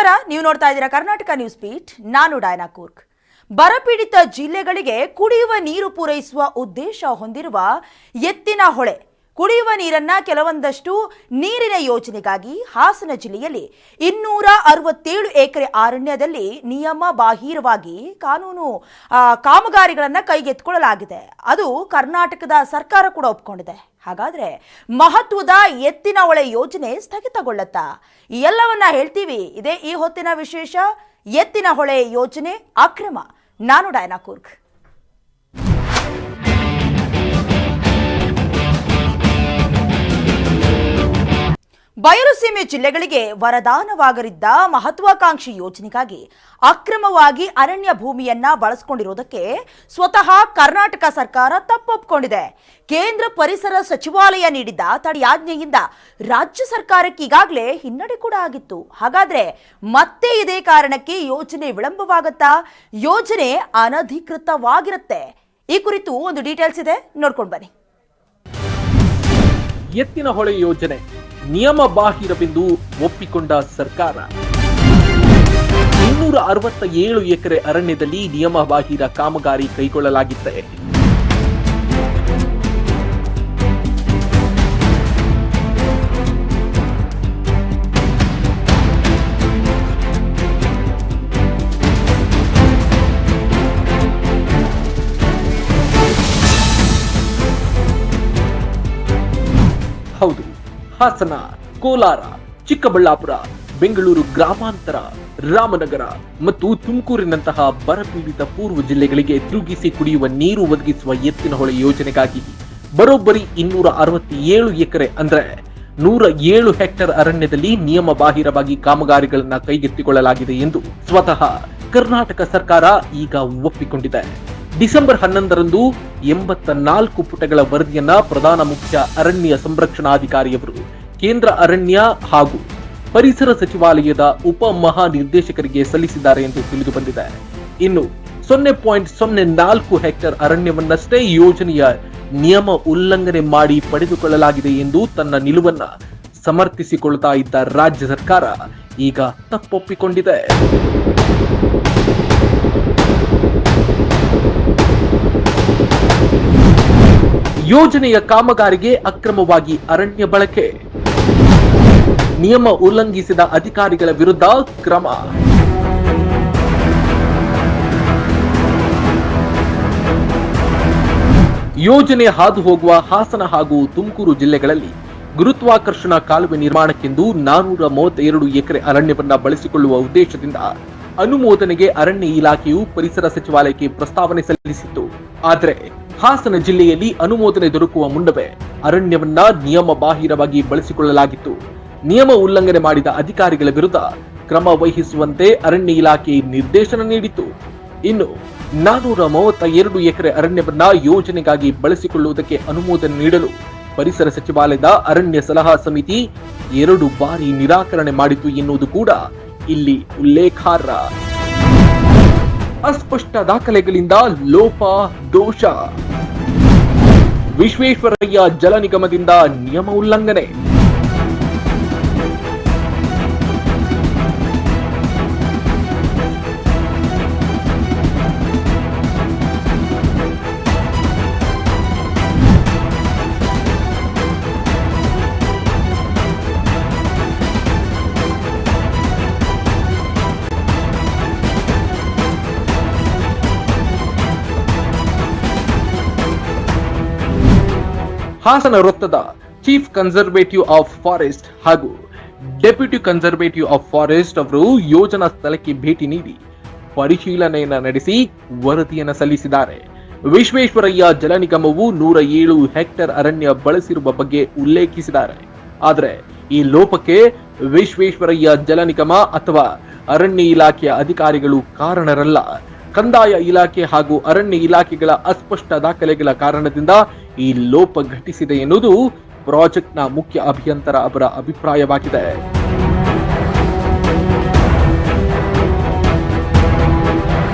ನಮಸ್ಕಾರ, ನೀವು ನೋಡ್ತಾ ಇದ್ದೀರಾ ಕರ್ನಾಟಕ ನ್ಯೂಸ್ ಬೀಟ್. ನಾನು ಡೈನಾ ಕೂರ್ಗ್. ಬರಪೀಡಿತ ಜಿಲ್ಲೆಗಳಿಗೆ ಕುಡಿಯುವ ನೀರು ಪೂರೈಸುವ ಉದ್ದೇಶ ಹೊಂದಿರುವ ಎತ್ತಿನಹೊಳೆ ಕುಡಿಯುವ ನೀರನ್ನ ಕೆಲವೊಂದಷ್ಟು ನೀರಿನ ಯೋಜನೆಗಾಗಿ ಹಾಸನ ಜಿಲ್ಲೆಯಲ್ಲಿ 267 ಎಕರೆ ಅರಣ್ಯದಲ್ಲಿ ನಿಯಮ ಬಾಹಿರವಾಗಿ ಕಾಮಗಾರಿಗಳನ್ನು ಕೈಗೆತ್ತಿಕೊಳ್ಳಲಾಗಿದೆ. ಅದು ಕರ್ನಾಟಕದ ಸರ್ಕಾರ ಕೂಡ ಒಪ್ಪಿಕೊಂಡಿದೆ. ಹಾಗಾದ್ರೆ ಮಹತ್ವದ ಎತ್ತಿನಹೊಳೆ ಯೋಜನೆ ಸ್ಥಗಿತಗೊಳ್ಳುತ್ತಾ? ಈ ಎಲ್ಲವನ್ನ ಹೇಳ್ತೀವಿ. ಇದೇ ಈ ಹೊತ್ತಿನ ವಿಶೇಷ. ಎತ್ತಿನಹೊಳೆ ಯೋಜನೆ ಅಕ್ರಮ. ನಾನು ಡೈನಾ ಕೂರ್ಗ್. ಬಯಲುಸೀಮೆ ಜಿಲ್ಲೆಗಳಿಗೆ ವರದಾನವಾಗಲಿದ್ದ ಮಹತ್ವಾಕಾಂಕ್ಷಿ ಯೋಜನೆಗಾಗಿ ಅಕ್ರಮವಾಗಿ ಅರಣ್ಯ ಭೂಮಿಯನ್ನ ಬಳಸಿಕೊಂಡಿರುವುದಕ್ಕೆ ಸ್ವತಃ ಕರ್ನಾಟಕ ಸರ್ಕಾರ ತಪ್ಪೊಪ್ಪಿಕೊಂಡಿದೆ. ಕೇಂದ್ರ ಪರಿಸರ ಸಚಿವಾಲಯ ನೀಡಿದ್ದ ತಡೆಯಾಜ್ಞೆಯಿಂದ ರಾಜ್ಯ ಸರ್ಕಾರಕ್ಕೆ ಈಗಾಗಲೇ ಹಿನ್ನಡೆ ಕೂಡ ಆಗಿತ್ತು. ಹಾಗಾದ್ರೆ ಮತ್ತೆ ಇದೇ ಕಾರಣಕ್ಕೆ ಯೋಜನೆ ವಿಳಂಬವಾಗುತ್ತಾ? ಯೋಜನೆ ಅನಧಿಕೃತವಾಗಿರುತ್ತೆ? ಈ ಕುರಿತು ಒಂದು ಡೀಟೇಲ್ಸ್ ಇದೆ, ನೋಡ್ಕೊಂಡು ಬನ್ನಿ. ಎತ್ತಿನಹೊಳೆ ಯೋಜನೆ ನಿಯಮ ಬಾಹಿರವೆಂದು ಒಪ್ಪಿಕೊಂಡ ಸರ್ಕಾರ 267 ಎಕರೆ ಅರಣ್ಯದಲ್ಲಿ ನಿಯಮ ಬಾಹಿರ ಕಾಮಗಾರಿ ಕೈಗೊಳ್ಳಲಾಗಿದೆ. ಹೌದು, ಹಾಸನ, ಕೋಲಾರ, ಚಿಕ್ಕಬಳ್ಳಾಪುರ, ಬೆಂಗಳೂರು ಗ್ರಾಮಾಂತರ, ರಾಮನಗರ ಮತ್ತು ತುಮಕೂರಿನಂತಹ ಬರಪೀಡಿತ ಪೂರ್ವ ಜಿಲ್ಲೆಗಳಿಗೆ ತಿರುಗಿಸಿ ಕುಡಿಯುವ ನೀರು ಒದಗಿಸುವ ಎತ್ತಿನಹೊಳೆ ಯೋಜನೆಗಾಗಿ ಬರೋಬ್ಬರಿ 267 ಎಕರೆ ಅಂದ್ರೆ 107 ಹೆಕ್ಟೇರ್ ಅರಣ್ಯದಲ್ಲಿ ನಿಯಮ ಬಾಹಿರವಾಗಿ ಕಾಮಗಾರಿಗಳನ್ನ ಕೈಗೆತ್ತಿಕೊಳ್ಳಲಾಗಿದೆ ಎಂದು ಸ್ವತಃ ಕರ್ನಾಟಕ ಸರ್ಕಾರ ಈಗ ಒಪ್ಪಿಕೊಂಡಿದೆ. ಡಿಸೆಂಬರ್ 11ರಂದು 84 ಪುಟಗಳ ವರದಿಯನ್ನ ಪ್ರಧಾನ ಮುಖ್ಯ ಅರಣ್ಯ ಸಂರಕ್ಷಣಾಧಿಕಾರಿಯವರು ಕೇಂದ್ರ ಅರಣ್ಯ ಹಾಗೂ ಪರಿಸರ ಸಚಿವಾಲಯದ ಉಪ ಮಹಾನಿರ್ದೇಶಕರಿಗೆ ಸಲ್ಲಿಸಿದ್ದಾರೆ ಎಂದು ತಿಳಿದು ಬಂದಿದೆ. ಇನ್ನು 0.04 ಹೆಕ್ಟೇರ್ ಅರಣ್ಯವನ್ನಷ್ಟೇ ಯೋಜನೆಯ ನಿಯಮ ಉಲ್ಲಂಘನೆ ಮಾಡಿ ಪಡೆದುಕೊಳ್ಳಲಾಗಿದೆ ಎಂದು ತನ್ನ ನಿಲುವನ್ನ ಸಮರ್ಥಿಸಿಕೊಳ್ತಾ ಇದ್ದ ರಾಜ್ಯ ಸರ್ಕಾರ ಈಗ ತಪ್ಪೊಪ್ಪಿಕೊಂಡಿದೆ. ಯೋಜನೆಯ ಕಾಮಗಾರಿಗೆ ಅಕ್ರಮವಾಗಿ ಅರಣ್ಯ ಬಳಕೆ, ನಿಯಮ ಉಲ್ಲಂಘಿಸಿದ ಅಧಿಕಾರಿಗಳ ವಿರುದ್ಧ ಕ್ರಮ. ಯೋಜನೆ ಹಾದು ಹೋಗುವ ಹಾಸನ ಹಾಗೂ ತುಮಕೂರು ಜಿಲ್ಲೆಗಳಲ್ಲಿ ಗುರುತ್ವಾಕರ್ಷಣಾ ಕಾಲುವೆ ನಿರ್ಮಾಣಕ್ಕೆಂದು 432 ಎಕರೆ ಅರಣ್ಯವನ್ನ ಬಳಸಿಕೊಳ್ಳುವ ಉದ್ದೇಶದಿಂದ ಅನುಮೋದನೆಗೆ ಅರಣ್ಯ ಇಲಾಖೆಯು ಪರಿಸರ ಸಚಿವಾಲಯಕ್ಕೆ ಪ್ರಸ್ತಾವನೆ ಸಲ್ಲಿಸಿತ್ತು. ಆದರೆ ಹಾಸನ ಜಿಲ್ಲೆಯಲ್ಲಿ ಅನುಮೋದನೆ ದೊರಕುವ ಮುನ್ನವೇ ಅರಣ್ಯವನ್ನ ನಿಯಮ ಬಾಹಿರವಾಗಿ ಬಳಸಿಕೊಳ್ಳಲಾಗಿತ್ತು. ನಿಯಮ ಉಲ್ಲಂಘನೆ ಮಾಡಿದ ಅಧಿಕಾರಿಗಳ ವಿರುದ್ಧ ಕ್ರಮ ವಹಿಸುವಂತೆ ಅರಣ್ಯ ಇಲಾಖೆ ನಿರ್ದೇಶನ ನೀಡಿತ್ತು. ಇನ್ನು 432 ಎಕರೆ ಅರಣ್ಯವನ್ನ ಯೋಜನೆಗಾಗಿ ಬಳಸಿಕೊಳ್ಳುವುದಕ್ಕೆ ಅನುಮೋದನೆ ನೀಡಲು ಪರಿಸರ ಸಚಿವಾಲಯದ ಅರಣ್ಯ ಸಲಹಾ ಸಮಿತಿ 2 ಬಾರಿ ನಿರಾಕರಣೆ ಮಾಡಿತು ಎನ್ನುವುದು ಕೂಡ ಇಲ್ಲಿ ಉಲ್ಲೇಖಾರ್ಹ. ಅಸ್ಪಷ್ಟ ದಾಖಲೆಗಳಿಂದ ಲೋಪ ದೋಷ, ವಿಶ್ವೇಶ್ವರಯ್ಯ ಜಲ ನಿಗಮದಿಂದ ನಿಯಮ ಉಲ್ಲಂಘನೆ. ಹಾಸನ ವೃತ್ತದ ಚೀಫ್ ಕನ್ಸರ್ವೇಟಿವ್ ಆಫ್ ಫಾರೆಸ್ಟ್ ಹಾಗೂ ಡೆಪ್ಯೂಟಿ ಕನ್ಸರ್ವೇಟಿವ್ ಆಫ್ ಫಾರೆಸ್ಟ್ ಅವರು ಯೋಜನಾ ಸ್ಥಳಕ್ಕೆ ಭೇಟಿ ನೀಡಿ ಪರಿಶೀಲನೆಯನ್ನ ನಡೆಸಿ ವರದಿಯನ್ನು ಸಲ್ಲಿಸಿದ್ದಾರೆ. ವಿಶ್ವೇಶ್ವರಯ್ಯ ಜಲ ನಿಗಮವು 107 ಹೆಕ್ಟೇರ್ ಅರಣ್ಯ ಬಳಸಿರುವ ಬಗ್ಗೆ ಉಲ್ಲೇಖಿಸಿದ್ದಾರೆ. ಆದರೆ ಈ ಲೋಪಕ್ಕೆ ವಿಶ್ವೇಶ್ವರಯ್ಯ ಜಲ ನಿಗಮ ಅಥವಾ ಅರಣ್ಯ ಇಲಾಖೆಯ ಅಧಿಕಾರಿಗಳು ಕಾರಣರಲ್ಲ. ಕಂದಾಯ ಇಲಾಖೆ ಹಾಗೂ ಅರಣ್ಯ ಇಲಾಖೆಗಳ ಅಸ್ಪಷ್ಟ ದಾಖಲೆಗಳ ಕಾರಣದಿಂದ ಈ ಲೋಪ ಘಟಿಸಿದೆ ಎನ್ನುವುದು ಪ್ರಾಜೆಕ್ಟ್ನ ಮುಖ್ಯ ಅಭಿಯಂತರ ಅವರ ಅಭಿಪ್ರಾಯವಾಗಿದೆ.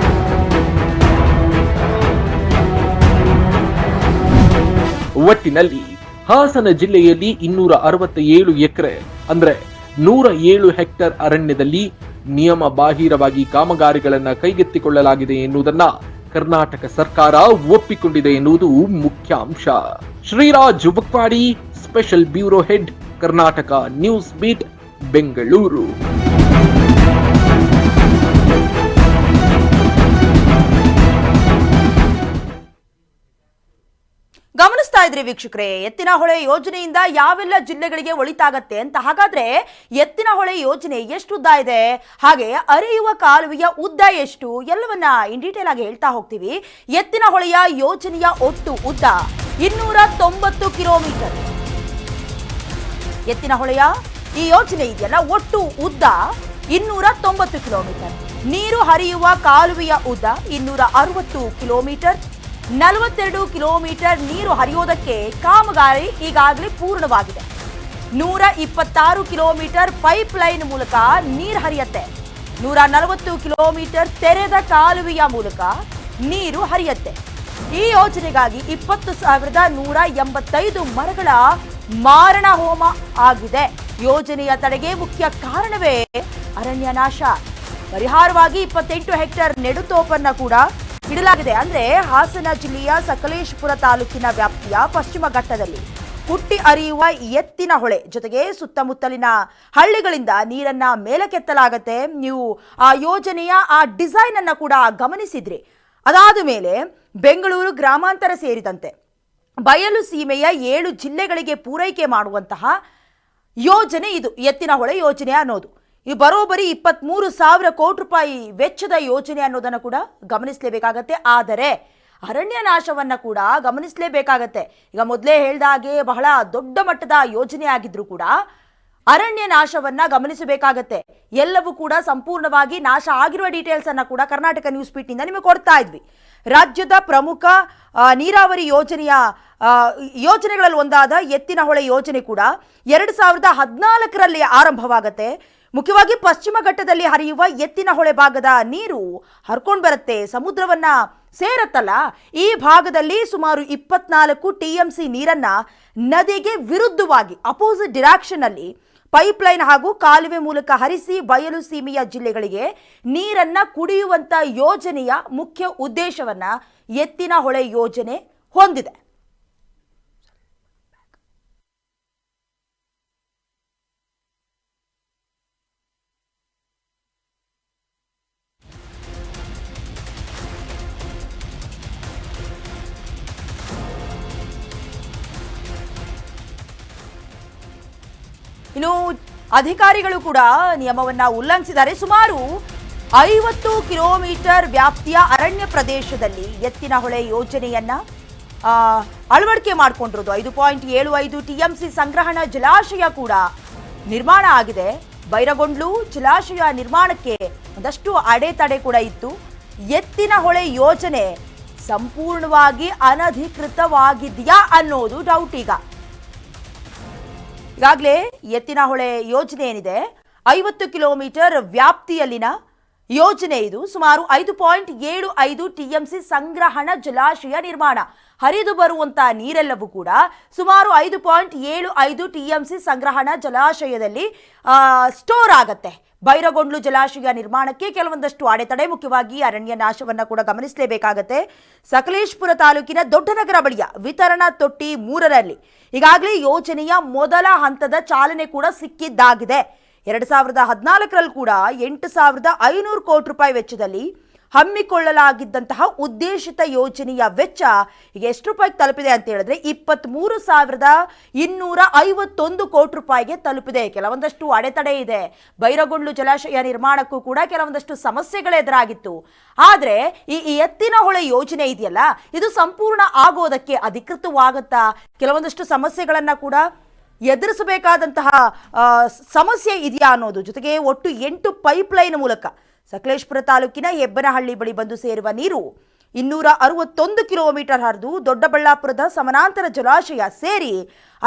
ಒಟ್ಟಿನಲ್ಲಿ ಹಾಸನ ಜಿಲ್ಲೆಯಲ್ಲಿ 267 ಎಕರೆ ಅಂದ್ರೆ 107 ಹೆಕ್ಟೇರ್ ಅರಣ್ಯದಲ್ಲಿ ನಿಯಮ ಬಾಹಿರವಾಗಿ ಕಾಮಗಾರಿಗಳನ್ನು ಕೈಗೆತ್ತಿಕೊಳ್ಳಲಾಗಿದೆ ಎನ್ನುವುದನ್ನ ಕರ್ನಾಟಕ ಸರ್ಕಾರ ಒಪ್ಪಿಕೊಂಡಿದೆ ಎನ್ನುವುದು ಮುಖ್ಯ ಅಂಶ. Shriraj Bukwadi, special bureau head, Karnataka news beat, Bengaluru. ಗಮನಿಸ್ತಾ ಇದ್ರಿ ವೀಕ್ಷಕರೇ, ಎತ್ತಿನಹೊಳೆ ಯೋಜನೆಯಿಂದ ಯಾವೆಲ್ಲ ಜಿಲ್ಲೆಗಳಿಗೆ ಒಳಿತಾಗತ್ತೆ ಅಂತ. ಹಾಗಾದ್ರೆ ಎತ್ತಿನಹೊಳೆ ಯೋಜನೆ ಎಷ್ಟು ಉದ್ದ ಇದೆ, ಹಾಗೆ ಹರಿಯುವ ಕಾಲುವೆಯ ಉದ್ದ ಎಷ್ಟು, ಎಲ್ಲವನ್ನ ಇನ್ ಡೀಟೇಲ್ ಆಗಿ ಹೇಳ್ತಾ ಹೋಗ್ತೀವಿ. ಎತ್ತಿನಹೊಳೆಯ ಯೋಜನೆಯ ಒಟ್ಟು ಉದ್ದ 290 ಕಿಲೋಮೀಟರ್. ಎತ್ತಿನಹೊಳೆಯ ಈ ಯೋಜನೆ ಇದೆಯಲ್ಲ, ಒಟ್ಟು ಉದ್ದ 290 ಕಿಲೋಮೀಟರ್. ನೀರು ಹರಿಯುವ ಕಾಲುವೆಯ ಉದ್ದ 260 ಕಿಲೋಮೀಟರ್. 42 ಕಿಲೋಮೀಟರ್ ನೀರು ಹರಿಯೋದಕ್ಕೆ ಕಾಮಗಾರಿ ಈಗಾಗಲೇ ಪೂರ್ಣವಾಗಿದೆ. 126 ಕಿಲೋಮೀಟರ್ ಪೈಪ್ ಲೈನ್ ಮೂಲಕ ನೀರು ಹರಿಯತ್ತೆ. 140 ಕಿಲೋಮೀಟರ್ ತೆರೆದ ಕಾಲುವೆಯ ಮೂಲಕ ನೀರು ಹರಿಯತ್ತೆ. ಈ ಯೋಜನೆಗಾಗಿ 20,185 ಮರಗಳ ಮಾರಣ ಹೋಮ ಆಗಿದೆ. ಯೋಜನೆಯ ತಡೆಗೆ ಮುಖ್ಯ ಕಾರಣವೇ ಅರಣ್ಯ ನಾಶ. ಪರಿಹಾರವಾಗಿ 28 ಹೆಕ್ಟೇರ್ ನೆಡುತೋಪನ್ನ ಕೂಡ ಇಡಲಾಗಿದೆ. ಅಂದ್ರೆ ಹಾಸನ ಜಿಲ್ಲೆಯ ಸಕಲೇಶಪುರ ತಾಲೂಕಿನ ವ್ಯಾಪ್ತಿಯ ಪಶ್ಚಿಮ ಘಟ್ಟದಲ್ಲಿ ಹುಟ್ಟಿ ಹರಿಯುವ ಎತ್ತಿನಹೊಳೆ ಜೊತೆಗೆ ಸುತ್ತಮುತ್ತಲಿನ ಹಳ್ಳಿಗಳಿಂದ ನೀರನ್ನ ಮೇಲಕ್ಕೆತ್ತಲಾಗತ್ತೆ. ನೀವು ಆ ಯೋಜನೆಯ ಆ ಡಿಸೈನ್ ಅನ್ನ ಕೂಡ ಗಮನಿಸಿದ್ರಿ. ಅದಾದ ಮೇಲೆ ಬೆಂಗಳೂರು ಗ್ರಾಮಾಂತರ ಸೇರಿದಂತೆ ಬಯಲು ಸೀಮೆಯ 7 ಜಿಲ್ಲೆಗಳಿಗೆ ಪೂರೈಕೆ ಮಾಡುವಂತಹ ಯೋಜನೆ ಇದು ಎತ್ತಿನಹೊಳೆ ಯೋಜನೆ ಅನ್ನೋದು. ಈ ಬರೋಬ್ಬರಿ 23,000 ಕೋಟಿ ರೂಪಾಯಿ ವೆಚ್ಚದ ಯೋಜನೆ ಅನ್ನೋದನ್ನು ಕೂಡ ಗಮನಿಸಲೇಬೇಕಾಗತ್ತೆ. ಆದರೆ ಅರಣ್ಯ ನಾಶವನ್ನ ಕೂಡ ಗಮನಿಸಲೇಬೇಕಾಗತ್ತೆ. ಈಗ ಮೊದಲೇ ಹೇಳ್ದ ಹಾಗೆ ಬಹಳ ದೊಡ್ಡ ಮಟ್ಟದ ಯೋಜನೆ ಆಗಿದ್ರು ಕೂಡ ಅರಣ್ಯ ನಾಶವನ್ನ ಗಮನಿಸಬೇಕಾಗತ್ತೆ. ಎಲ್ಲವೂ ಕೂಡ ಸಂಪೂರ್ಣವಾಗಿ ನಾಶ ಆಗಿರುವ ಡೀಟೇಲ್ಸ್ ಅನ್ನ ಕೂಡ ಕರ್ನಾಟಕ ನ್ಯೂಸ್ ಬೀಟ್ ನಿಂದ ನಿಮಗೆ ಕೊಡ್ತಾ ಇದ್ವಿ. ರಾಜ್ಯದ ಪ್ರಮುಖ ನೀರಾವರಿ ಯೋಜನೆಗಳಲ್ಲಿ ಒಂದಾದ ಎತ್ತಿನಹೊಳೆ ಯೋಜನೆ ಕೂಡ 2014ರಲ್ಲಿ ಆರಂಭವಾಗತ್ತೆ. ಮುಖ್ಯವಾಗಿ ಪಶ್ಚಿಮ ಘಟ್ಟದಲ್ಲಿ ಹರಿಯುವ ಎತ್ತಿನಹೊಳೆ ಭಾಗದ ನೀರು ಹರ್ಕೊಂಡು ಬರುತ್ತೆ, ಸಮುದ್ರವನ್ನ ಸೇರತ್ತಲ್ಲ. ಈ ಭಾಗದಲ್ಲಿ ಸುಮಾರು 24 TMC ನೀರನ್ನ ನದಿಗೆ ವಿರುದ್ಧವಾಗಿ ಅಪೋಸಿಟ್ ಡಿರೆಕ್ಷನ್ ಅಲ್ಲಿ ಪೈಪ್ಲೈನ್ ಹಾಗೂ ಕಾಲುವೆ ಮೂಲಕ ಹರಿಸಿ ಬಯಲು ಸೀಮೆಯ ಜಿಲ್ಲೆಗಳಿಗೆ ನೀರನ್ನ ಕುಡಿಯುವಂತ ಯೋಜನೆಯ ಮುಖ್ಯ ಉದ್ದೇಶವನ್ನ ಎತ್ತಿನಹೊಳೆ ಯೋಜನೆ ಹೊಂದಿದೆ. ಇನ್ನು ಅಧಿಕಾರಿಗಳು ಕೂಡ ನಿಯಮವನ್ನ ಉಲ್ಲಂಘಿಸಿದ್ದಾರೆ. ಸುಮಾರು 50 ಕಿಲೋಮೀಟರ್ ವ್ಯಾಪ್ತಿಯ ಅರಣ್ಯ ಪ್ರದೇಶದಲ್ಲಿ ಎತ್ತಿನಹೊಳೆ ಯೋಜನೆಯನ್ನ ಅಳವಡಿಕೆ ಮಾಡಿಕೊಂಡಿರೋದು. 5.75 TMC ಸಂಗ್ರಹಣಾ ಜಲಾಶಯ ಕೂಡ ನಿರ್ಮಾಣ ಆಗಿದೆ. ಬೈರಗೊಂಡ್ಲು ಜಲಾಶಯ ನಿರ್ಮಾಣಕ್ಕೆ ಒಂದಷ್ಟು ಅಡೆತಡೆ ಕೂಡ ಇತ್ತು. ಎತ್ತಿನಹೊಳೆ ಯೋಜನೆ ಸಂಪೂರ್ಣವಾಗಿ ಅನಧಿಕೃತವಾಗಿದೆಯಾ ಅನ್ನೋದು ಡೌಟ್. ಈಗಾಗಲೇ ಎತ್ತಿನಹೊಳೆ ಯೋಜನೆ ಏನಿದೆ 50 ಕಿಲೋಮೀಟರ್ ವ್ಯಾಪ್ತಿಯಲ್ಲಿನ ಯೋಜನೆ ಇದು. ಸುಮಾರು 5.75 TMC ಸಂಗ್ರಹಣಾ ಜಲಾಶಯ ನಿರ್ಮಾಣ. ಹರಿದು ಬರುವಂತ ನೀರೆಲ್ಲವೂ ಕೂಡ ಸುಮಾರು 5.75 TMC ಸಂಗ್ರಹಣಾ ಜಲಾಶಯದಲ್ಲಿ ಸ್ಟೋರ್ ಆಗತ್ತೆ. ಬೈರಗೊಂಡ್ಲು ಜಲಾಶಯ ನಿರ್ಮಾಣಕ್ಕೆ ಕೆಲವೊಂದಷ್ಟು ಅಡೆತಡೆ, ಮುಖ್ಯವಾಗಿ ಅರಣ್ಯ ನಾಶವನ್ನ ಕೂಡ ಗಮನಿಸಲೇಬೇಕಾಗತ್ತೆ. ಸಕಲೇಶಪುರ ತಾಲೂಕಿನ ದೊಡ್ಡನಗರ ಬಳಿಯ ವಿತರಣಾ ತೊಟ್ಟಿ 3ರಲ್ಲಿ ಈಗಾಗಲೇ ಯೋಜನೆಯ ಮೊದಲ ಹಂತದ ಚಾಲನೆ ಕೂಡ ಸಿಕ್ಕಿದ್ದಾಗಿದೆ. 2014ರಲ್ಲಿ ಕೂಡ 8,500 ಕೋಟಿ ರೂಪಾಯಿ ವೆಚ್ಚದಲ್ಲಿ ಹಮ್ಮಿಕೊಳ್ಳಲಾಗಿದ್ದಂತಹ ಉದ್ದೇಶಿತ ಯೋಜನೆಯ ವೆಚ್ಚ ಈಗ ಎಷ್ಟು ರೂಪಾಯಿಗೆ ತಲುಪಿದೆ ಅಂತ ಹೇಳಿದ್ರೆ 23,251 ಕೋಟಿ ರೂಪಾಯಿಗೆ ತಲುಪಿದೆ. ಕೆಲವೊಂದಷ್ಟು ಅಡೆತಡೆ ಇದೆ. ಬೈರಗೊಂಡ್ಲು ಜಲಾಶಯ ನಿರ್ಮಾಣಕ್ಕೂ ಕೂಡ ಕೆಲವೊಂದಷ್ಟು ಸಮಸ್ಯೆಗಳು ಎದುರಾಗಿತ್ತು. ಆದರೆ ಈ ಎತ್ತಿನಹೊಳೆ ಯೋಜನೆ ಇದೆಯಲ್ಲ, ಇದು ಸಂಪೂರ್ಣ ಆಗೋದಕ್ಕೆ ಅಧಿಕೃತವಾಗುತ್ತಾ, ಕೆಲವೊಂದಷ್ಟು ಸಮಸ್ಯೆಗಳನ್ನ ಕೂಡ ಎದುರಿಸಬೇಕಾದಂತಹ ಸಮಸ್ಯೆ ಇದೆಯಾ ಅನ್ನೋದು, ಜೊತೆಗೆ ಒಟ್ಟು 8 ಪೈಪ್ಲೈನ್ ಮೂಲಕ ಸಕಲೇಶಪುರ ತಾಲೂಕಿನ ಹೆಬ್ಬನಹಳ್ಳಿ ಬಳಿ ಬಂದು ಸೇರುವ ನೀರು 261 ಕಿಲೋಮೀಟರ್ ಹರಿದು ದೊಡ್ಡಬಳ್ಳಾಪುರದ ಸಮಾನಾಂತರ ಜಲಾಶಯ ಸೇರಿ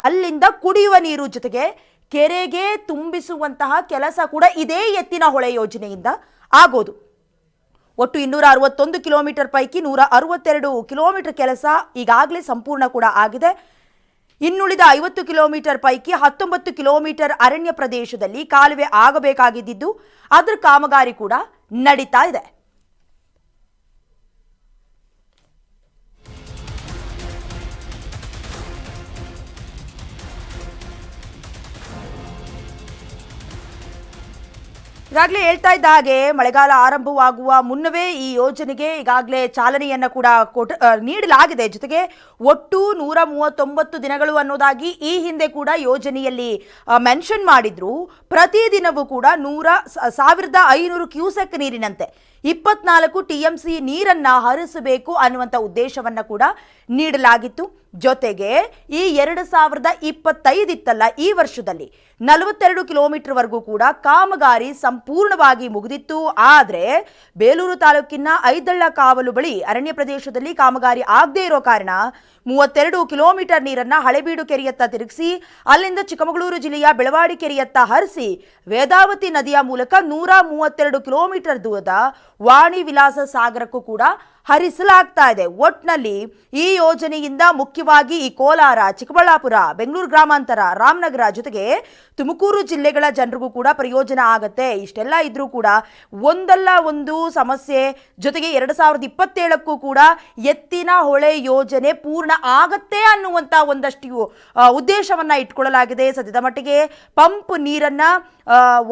ಅಲ್ಲಿಂದ ಕುಡಿಯುವ ನೀರು ಜೊತೆಗೆ ಕೆರೆಗೆ ತುಂಬಿಸುವಂತಹ ಕೆಲಸ ಕೂಡ ಇದೇ ಎತ್ತಿನಹೊಳೆ ಯೋಜನೆಯಿಂದ ಆಗೋದು. ಒಟ್ಟು 261 ಕಿಲೋಮೀಟರ್ ಪೈಕಿ 162 ಕಿಲೋಮೀಟರ್ ಕೆಲಸ ಈಗಾಗಲೇ ಸಂಪೂರ್ಣ ಕೂಡ ಆಗಿದೆ. ಇನ್ನುಳಿದ 50 ಕಿಲೋಮೀಟರ್ ಪೈಕಿ 19 ಕಿಲೋಮೀಟರ್ ಅರಣ್ಯ ಪ್ರದೇಶದಲ್ಲಿ ಕಾಲುವೆ ಆಗಬೇಕಾಗಿದ್ದು ಅದರ ಕಾಮಗಾರಿ ಕೂಡ ನಡೀತಾ ಇದೆ. ಈಗಾಗಲೇ ಹೇಳ್ತಾ ಇದ್ದ ಹಾಗೆ ಮಳೆಗಾಲ ಆರಂಭವಾಗುವ ಮುನ್ನವೇ ಈ ಯೋಜನೆಗೆ ಈಗಾಗಲೇ ಚಾಲನೆಯನ್ನ ಕೂಡ ನೀಡಲಾಗಿದೆ. ಜೊತೆಗೆ ಒಟ್ಟು 139 ದಿನಗಳು ಅನ್ನೋದಾಗಿ ಈ ಹಿಂದೆ ಕೂಡ ಯೋಜನೆಯಲ್ಲಿ ಮೆನ್ಷನ್ ಮಾಡಿದ್ರು. ಪ್ರತಿದಿನವೂ ಕೂಡ 1500 ಕ್ಯೂಸೆಕ್ ನೀರಿನಂತೆ 24 TMC ನೀರನ್ನ ಹರಿಸಬೇಕು ಅನ್ನುವಂಥ ಉದ್ದೇಶವನ್ನ ಕೂಡ ನೀಡಲಾಗಿತ್ತು. ಜೊತೆಗೆ ಈ 2025 ಇತ್ತಲ್ಲ, ಈ ವರ್ಷದಲ್ಲಿ 42 ಕಿಲೋಮೀಟರ್ ವರೆಗೂ ಕೂಡ ಕಾಮಗಾರಿ ಸಂಪೂರ್ಣವಾಗಿ ಮುಗಿದಿತ್ತು. ಆದರೆ ಬೇಲೂರು ತಾಲೂಕಿನ ಐದಳ್ಳ ಕಾವಲು ಬಳಿ ಅರಣ್ಯ ಪ್ರದೇಶದಲ್ಲಿ ಕಾಮಗಾರಿ ಆಗದೇ ಇರೋ ಕಾರಣ 32 ಕಿಲೋಮೀಟರ್ ನೀರನ್ನ ಹಳೆಬೀಡು ಕೆರೆಯತ್ತ ತಿರುಗಿಸಿ ಅಲ್ಲಿಂದ ಚಿಕ್ಕಮಗಳೂರು ಜಿಲ್ಲೆಯ ಬೆಳವಾಡಿ ಕೆರೆಯತ್ತ ಹರಿಸಿ ವೇದಾವತಿ ನದಿಯ ಮೂಲಕ 132 ಕಿಲೋಮೀಟರ್ ದೂರದ ವಾಣಿ ವಿಲಾಸ ಸಾಗರಕ್ಕೂ ಕೂಡ ಹರಿಸಲಾಗ್ತಾ ಇದೆ. ಒಟ್ನಲ್ಲಿ ಈ ಯೋಜನೆಯಿಂದ ಮುಖ್ಯವಾಗಿ ಈ ಕೋಲಾರ, ಚಿಕ್ಕಬಳ್ಳಾಪುರ, ಬೆಂಗಳೂರು ಗ್ರಾಮಾಂತರ, ರಾಮನಗರ ಜೊತೆಗೆ ತುಮಕೂರು ಜಿಲ್ಲೆಗಳ ಜನರಿಗೂ ಕೂಡ ಪ್ರಯೋಜನ ಆಗತ್ತೆ. ಇಷ್ಟೆಲ್ಲ ಇದ್ರೂ ಕೂಡ ಒಂದಲ್ಲ ಒಂದು ಸಮಸ್ಯೆ. ಜೊತೆಗೆ 2027ಕ್ಕೂ ಕೂಡ ಎತ್ತಿನ ಹೊಳೆ ಯೋಜನೆ ಪೂರ್ಣ ಆಗತ್ತೆ ಅನ್ನುವಂತ ಒಂದಷ್ಟು ಉದ್ದೇಶವನ್ನ ಇಟ್ಕೊಳ್ಳಲಾಗಿದೆ. ಸದ್ಯದ ಮಟ್ಟಿಗೆ ಪಂಪ್ ನೀರನ್ನ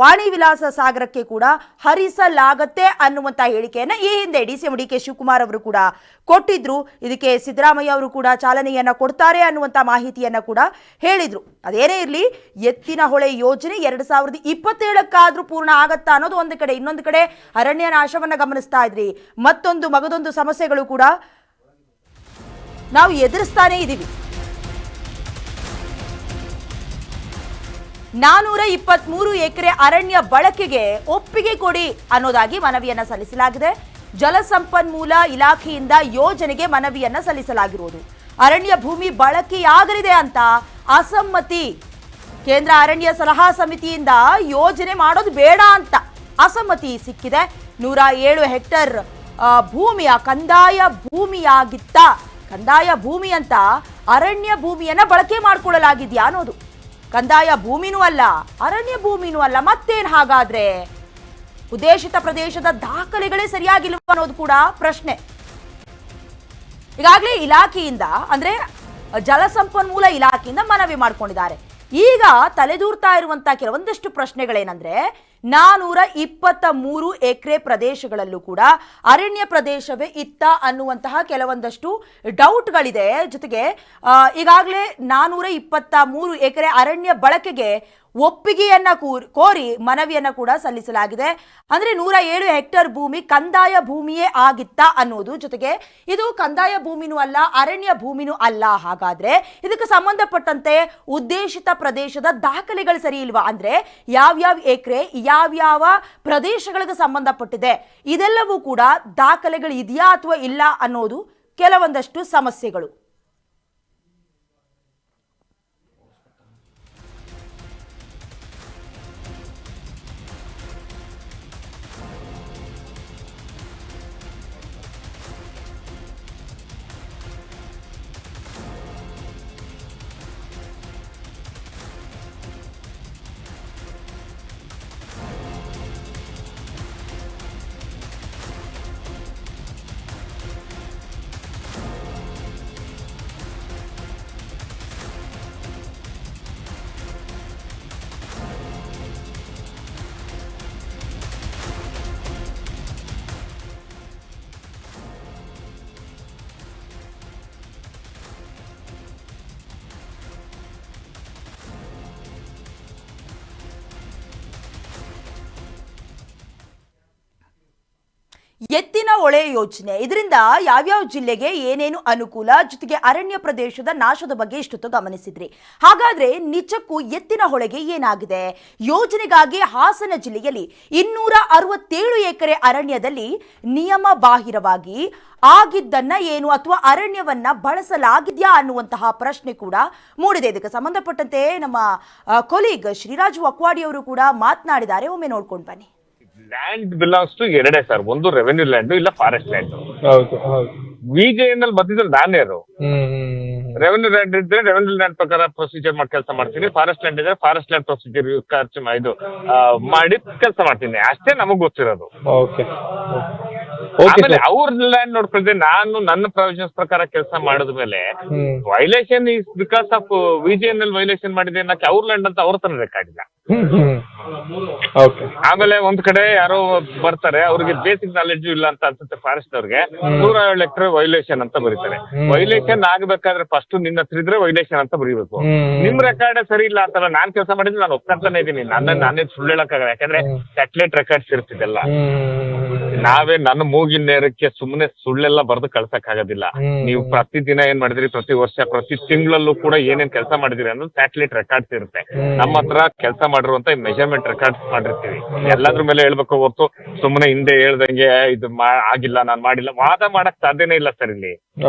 ವಾಣಿ ವಿಲಾಸ ಸಾಗರಕ್ಕೆ ಕೂಡ ಹರಿಸಲಾಗತ್ತೆ ಅನ್ನುವಂತ ಹೇಳಿಕೆಯನ್ನ ಈ ಹಿಂದೆ DCM DK ಶಿವಕುಮಾರ್ ಅವರು ಕೂಡ ಕೊಟ್ಟಿದ್ರು. ಇದಕ್ಕೆ ಸಿದ್ದರಾಮಯ್ಯ ಅವರು ಕೂಡ ಚಾಲನೆಯನ್ನ ಕೊಡ್ತಾರೆ ಅನ್ನುವಂತ ಮಾಹಿತಿಯನ್ನ ಕೂಡ ಹೇಳಿದ್ರು. ಅದೇನೇ ಇರಲಿ, ಎತ್ತಿನ ಹೊಳೆ ಯೋಜನೆ 2027ಕ್ಕಾದ್ರೂ ಪೂರ್ಣ ಆಗತ್ತಾ ಅನ್ನೋದು ಒಂದು ಕಡೆ. ಇನ್ನೊಂದು ಕಡೆ ಅರಣ್ಯ ನಾಶವನ್ನ ಗಮನಿಸ್ತಾ ಇದ್ರಿ. ಮಗದೊಂದು ಸಮಸ್ಯೆಗಳು ಕೂಡ ನಾವು ಎದುರಿಸ್ತಾನೆ ಇದೀವಿ. 423 ಎಕರೆ ಅರಣ್ಯ ಬಳಕೆಗೆ ಒಪ್ಪಿಗೆ ಕೊಡಿ ಅನ್ನೋದಾಗಿ ಮನವಿಯನ್ನ ಸಲ್ಲಿಸಲಾಗಿದೆ. ಜಲಸಂಪನ್ಮೂಲ ಇಲಾಖೆಯಿಂದ ಯೋಜನೆಗೆ ಮನವಿಯನ್ನ ಸಲ್ಲಿಸಲಾಗಿರುವುದು. ಅರಣ್ಯ ಭೂಮಿ ಬಳಕೆಯಾಗಲಿದೆ ಅಂತ ಅಸಮ್ಮತಿ. ಕೇಂದ್ರ ಅರಣ್ಯ ಸಲಹಾ ಸಮಿತಿಯಿಂದ ಯೋಜನೆ ಮಾಡೋದು ಬೇಡ ಅಂತ ಅಸಮ್ಮತಿ ಸಿಕ್ಕಿದೆ. 107 ಹೆಕ್ಟರ್ ಭೂಮಿಯ ಕಂದಾಯ ಭೂಮಿಯಾಗಿತ್ತ. ಕಂದಾಯ ಭೂಮಿ ಅಂತ ಅರಣ್ಯ ಭೂಮಿಯನ್ನ ಬಳಕೆ ಮಾಡಿಕೊಳ್ಳಲಾಗಿದೆಯಾ ಅನ್ನೋದು. ಕಂದಾಯ ಭೂಮಿನೂ ಅಲ್ಲ, ಅರಣ್ಯ ಭೂಮಿನೂ ಅಲ್ಲ, ಮತ್ತೇನು ಹಾಗಾದ್ರೆ? ಉದ್ದೇಶಿತ ಪ್ರದೇಶದ ದಾಖಲೆಗಳೇ ಸರಿಯಾಗಿಲ್ವ ಅನ್ನೋದು ಕೂಡ ಪ್ರಶ್ನೆ. ಈಗಾಗಲೇ ಇಲಾಖೆಯಿಂದ ಅಂದ್ರೆ ಜಲಸಂಪನ್ಮೂಲ ಇಲಾಖೆಯಿಂದ ಮನವಿ ಮಾಡಿಕೊಂಡಿದ್ದಾರೆ. ಈಗ ತಲೆದೂರ್ತಾ ಇರುವಂತಹ ಕೆಲವೊಂದಷ್ಟು ಪ್ರಶ್ನೆಗಳೇನಂದ್ರೆ, 423 ಎಕರೆ ಪ್ರದೇಶಗಳಲ್ಲೂ ಕೂಡ ಅರಣ್ಯ ಪ್ರದೇಶವೇ ಇತ್ತ ಅನ್ನುವಂತಹ ಕೆಲವೊಂದಷ್ಟು ಡೌಟ್ಗಳಿದೆ. ಜೊತೆಗೆ ಈಗಾಗಲೇ 423 ಎಕರೆ ಅರಣ್ಯ ಬಳಕೆಗೆ ಒಪ್ಪಿಗೆಯನ್ನ ಕೋರಿ ಮನವಿಯನ್ನ ಕೂಡ ಸಲ್ಲಿಸಲಾಗಿದೆ. ಅಂದ್ರೆ 107 ಹೆಕ್ಟರ್ ಭೂಮಿ ಕಂದಾಯ ಭೂಮಿಯೇ ಆಗಿತ್ತ ಅನ್ನೋದು. ಜೊತೆಗೆ ಇದು ಕಂದಾಯ ಭೂಮಿನೂ ಅಲ್ಲ, ಅರಣ್ಯ ಭೂಮಿನೂ ಅಲ್ಲ. ಹಾಗಾದ್ರೆ ಇದಕ್ಕೆ ಸಂಬಂಧಪಟ್ಟಂತೆ ಉದ್ದೇಶಿತ ಪ್ರದೇಶದ ದಾಖಲೆಗಳು ಸರಿ ಇಲ್ವಾ? ಅಂದ್ರೆ ಯಾವ್ಯಾವ ಎಕರೆ ಯಾವ್ಯಾವ ಪ್ರದೇಶಗಳಿಗೆ ಸಂಬಂಧಪಟ್ಟಿದೆ ಇದೆಲ್ಲವೂ ಕೂಡ ದಾಖಲೆಗಳು ಇದೆಯಾ ಅಥವಾ ಇಲ್ಲ ಅನ್ನೋದು ಕೆಲವೊಂದಷ್ಟು ಸಮಸ್ಯೆಗಳು. ಎತ್ತಿನ ಹೊಳೆ ಯೋಜನೆ, ಇದರಿಂದ ಯಾವ್ಯಾವ ಜಿಲ್ಲೆಗೆ ಏನೇನು ಅನುಕೂಲ, ಜೊತೆಗೆ ಅರಣ್ಯ ಪ್ರದೇಶದ ನಾಶದ ಬಗ್ಗೆ ಇಷ್ಟೊತ್ತು ಗಮನಿಸಿದ್ರಿ. ಹಾಗಾದ್ರೆ ನಿಜಕ್ಕೂ ಎತ್ತಿನ ಹೊಳೆಗೆ ಏನಾಗಿದೆ? ಯೋಜನೆಗಾಗಿ ಹಾಸನ ಜಿಲ್ಲೆಯಲ್ಲಿ 267 ಎಕರೆ ಅರಣ್ಯದಲ್ಲಿ ನಿಯಮ ಬಾಹಿರವಾಗಿ ಆಗಿದ್ದನ್ನ ಏನು ಅಥವಾ ಅರಣ್ಯವನ್ನ ಬಳಸಲಾಗಿದ್ಯಾ ಅನ್ನುವಂತಹ ಪ್ರಶ್ನೆ ಕೂಡ ಮೂಡಿದೆ. ಇದಕ್ಕೆ ಸಂಬಂಧಪಟ್ಟಂತೆ ನಮ್ಮ ಕೊಲೀಗ್ ಶ್ರೀರಾಜ್ ವಕ್ವಾಡಿ ಅವರು ಕೂಡ ಮಾತನಾಡಿದ್ದಾರೆ. ಒಮ್ಮೆ ನೋಡ್ಕೊಂಡು ಬನ್ನಿ. ಲ್ಯಾಂಡ್ ಬಿಲಾಂಗ್ಸ್ ಟು ಎರಡೇ ಸರ್, ಒಂದು ರೆವೆನ್ಯೂ ಲ್ಯಾಂಡ್ ಇಲ್ಲ ಫಾರೆಸ್ಟ್ ಲ್ಯಾಂಡ್. ಹೌದು ಹೌದು. ವಿಜೆಎನ್ಎಲ್ ಮಧ್ಯದಲ್ಲಿ ನಾನೇ ರೆವೆನ್ಯೂ ಲ್ಯಾಂಡ್ ಇದ್ರೆ ರೆವೆನ್ಯೂ ಲ್ಯಾಂಡ್ ಪ್ರಕಾರ ಪ್ರೊಸೀಜರ್ ಮಾಡಿ ಕೆಲಸ ಮಾಡ್ತೀನಿ, ಫಾರೆಸ್ಟ್ ಲ್ಯಾಂಡ್ ಇದ್ರೆ ಫಾರೆಸ್ಟ್ ಲ್ಯಾಂಡ್ ಪ್ರೊಸೀಜರ್ ಖರ್ಚು ಇದು ಮಾಡಿ ಕೆಲಸ ಮಾಡ್ತೀನಿ, ಅಷ್ಟೇ ನಮಗ್ ಗೊತ್ತಿರೋದು. ಓಕೆ ಓಕೆ ಆಮೇಲೆ ಅವ್ರ ಲ್ಯಾಂಡ್ ನೋಡ್ಕೊಳ್ದೆ ನಾನು ನನ್ನ ಪ್ರೊವಿಷನ್ಸ್ ಪ್ರಕಾರ ಕೆಲಸ ಮಾಡಿದ್ಮೇಲೆ violation is because of VGNL violation ಮಾಡಿದೆ ಅನ್ನಕ್ಕೆ ಅವ್ರ ಲ್ಯಾಂಡ್ ಅಂತ ಅವ್ರ ತರ ರೆಕಾರ್ಡ್ ಇಲ್ಲ. ಓಕೆ ಆಮೇಲೆ ಒಂದ್ ಕಡೆ ಯಾರೋ ಬರ್ತಾರೆ, ಅವ್ರಿಗೆ ಬೇಸಿಕ್ ನಾಲೆಡ್ಜ್ ಇಲ್ಲ ಅಂತ ಅನ್ಸುತ್ತೆ ಫಾರೆಸ್ಟ್ ಅವ್ರಿಗೆ, 107 ಎಕರೆ ವೈಲೇಷನ್ ಅಂತ ಬರೀತಾರೆ. ವೈಲೇಷನ್ ಆಗ್ಬೇಕಾದ್ರೆ ಫಸ್ಟ್ ನಿನ್ನ ಹತ್ರ ಇದ್ರೆ ವೈಲೇಷನ್ ಅಂತ ಬರೀಬೇಕು. ನಿಮ್ ರೆಕಾರ್ಡ್ ಸರಿ ಇಲ್ಲ ಅಂತಲ್ಲ, ನಾನ್ ಕೆಲಸ ಮಾಡಿದ್ರೆ ನಾನು ಒಪ್ಕೊಂತಾನೆ ಇದೀನಿ, ನಾನೇ ಸುಳ್ಳು ಹೇಳಕ್ಕಾಗಲ್ಲ, ಯಾಕಂದ್ರೆ ಸ್ಯಾಟಲೈಟ್ ರೆಕಾರ್ಡ್ಸ್ ಇರ್ತಿದ್ದಲ್ಲ. ನಾವೇ ನನ್ನ ಮೂಗಿನ ನೇರಕ್ಕೆ ಸುಮ್ಮನೆ ಸುಳ್ಳೆಲ್ಲ ಬರ್ದು ಕಳ್ಸಕ್ ಆಗೋದಿಲ್ಲ. ನೀವು ಪ್ರತಿ ದಿನ ಏನ್ ಮಾಡಿದ್ರಿ, ಪ್ರತಿ ವರ್ಷ ಪ್ರತಿ ತಿಂಗಳಲ್ಲೂ ಕೂಡ ಏನೇನ್ ಕೆಲಸ ಮಾಡಿದಿರಿ ಅನ್ನೋದು ಸ್ಯಾಟಲೈಟ್ ರೆಕಾರ್ಡ್ಸ್ ಇರುತ್ತೆ. ನಮ್ಮ ಹತ್ರ ಕೆಲಸ ಮಾಡಿರುವಂತ ಮೆಜರ್ಮೆಂಟ್ ರೆಕಾರ್ಡ್ಸ್ ಮಾಡಿರ್ತೀವಿ. ಎಲ್ಲದ್ರ ಮೇಲೆ ಹೇಳ್ಬೇಕು ಹೊರತು ಸುಮ್ಮನೆ ಹಿಂದೆ ಹೇಳ್ದಂಗೆ ಇದು ಆಗಿಲ್ಲ ನಾನ್ ಮಾಡಿಲ್ಲ ವಾದ ಮಾಡಕ್ ಸಾಧ್ಯನೇ ಇಲ್ಲ ಸರ್. ಇಲ್ಲಿ